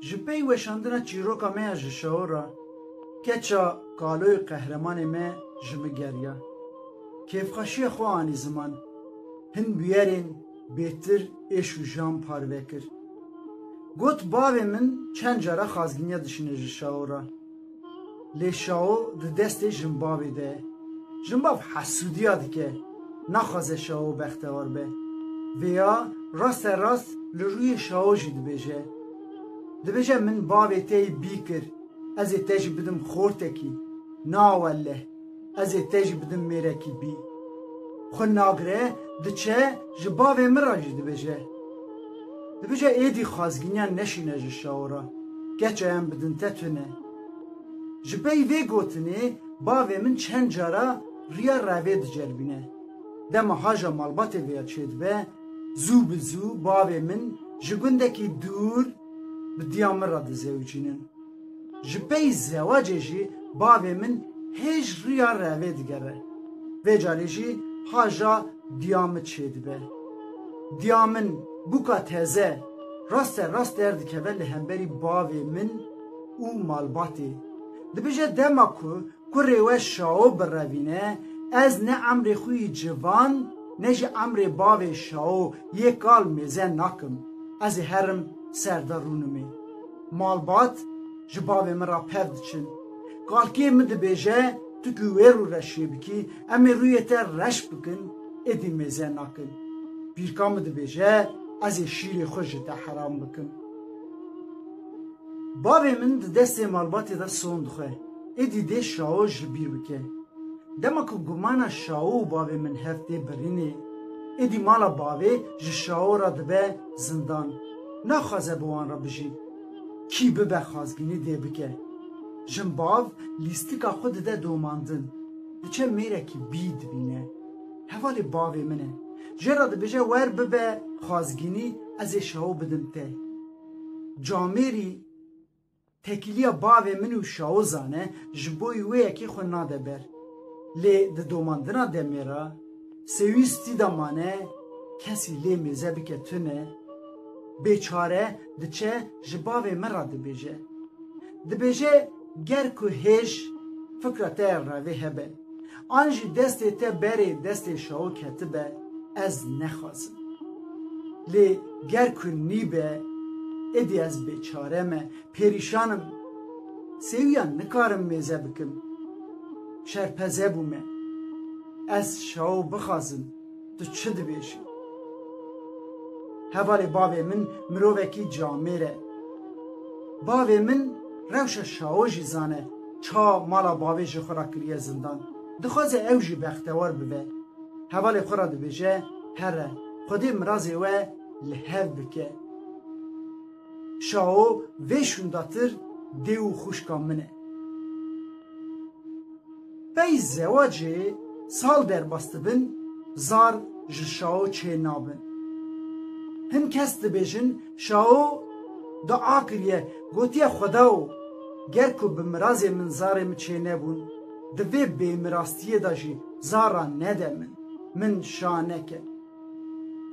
جپی وشاندنا چیروکا می از شعورا کچا کالوی قهرمان می جمگریا کیفخاشی خو آنی زمان هن بیارین بهتر ایش و جام پاروه کر گوت باوی من چند جارا خازگینیا دشینه شعورا لی شعو ده دسته جنباوی ده جنباو حسودیا ده که نخوازه شعو بختوار به ویا راست لروی شعو جی دبیجه من باوی تی بی کر از تیجی بدم خورتکی ناوله از تیجی بدم میرکی بی خو ناگره دچه جباوی مراجی دبیجه ایدی خازگینیا نشینه جشاورا گچه هم بدن تتونه جبی وی گوتنی باوی من چند جارا ریا روی دجربینه دما هاجا مالبات ویا چید به زو بزو باوی من جگوندکی دور به دیامر را دزوجینن جبی زواجه جی باوی من هیچ ریا روی دگره و جالی جی هاجا دیامر چید به دیامن بوکا تزه راست دردکه ولی همبری باوی من او مالباتی دبیجه دما که ریوه شاو بروینه از نه عمر خوی جوان نجی عمر باوی شاو یک کال میزه نکم از هرم سردارونمی مالبات جباوی من را پرد چن کالکی من دبیجه تو گوه رو رشی بکی امی روی تر رش بکن ادی میزه نکن بیرکام دبیجه از شیر خوش تا حرام بکن باوی من دست مالباتی دا سوند خواه ایدی ده شاو جبیر بکه دما که گمانا شاو باوی من هفته برینه ایدی مالا باوی جشاو را دبه زندان نخوازه بوان را بجی کی ببه خازگینی ده بکه جن باو لیستیکا خود ده دوماندن چه میره که بید بینه حوالی باوی منه جرا ده بجه ور ببه خازگینی از شاو بدم ته جامیری تکیلیا باوی منو شاو زانه جبوی وی اکی خو ناده بر لی ده دوماندنا دمیرا سویستی دامانه کسی لی میزه بکه تونه بیچاره ده چه جباوی مرا ده بیجه گر که هیش فکرته راوی هبه آنجی دستی ته بری دستی شاو کتبه از نخوازم لی گر که نیبه ادی از بیچاره مه پریشانم سویان نکارم میزه بکم شرپزه بومه از شاو بخوازم تو چه دبیشی حوالی باوی من مرووکی جامیره باوی من روش شاو جی زانه چا مالا باوی جی خورا کریه زندان دخوازه او جی بختوار بوه حوالی خورا دبیجه هره خودی مرازی و لحو بکه شاو ویشون داتر دیو خوشکا منه بی زواجه سال در باسته بن زار جشاو چه نابن هن کس دبیجن شاو دعا کریه گوتیه خداو گر که بمرازی من زارم چه نبون دوی بیمراستیه داجی زارا نده من شانه که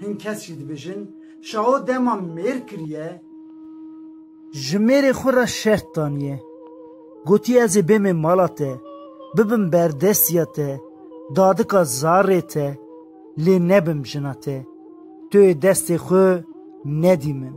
هن کسی دبیجن شاو دما میر کریه جمیر خورا شرط دانیه گوتی از بیم مالاته ببم بردستیاته دادکا زارته لی نبم جناته توی دست خو ندیمن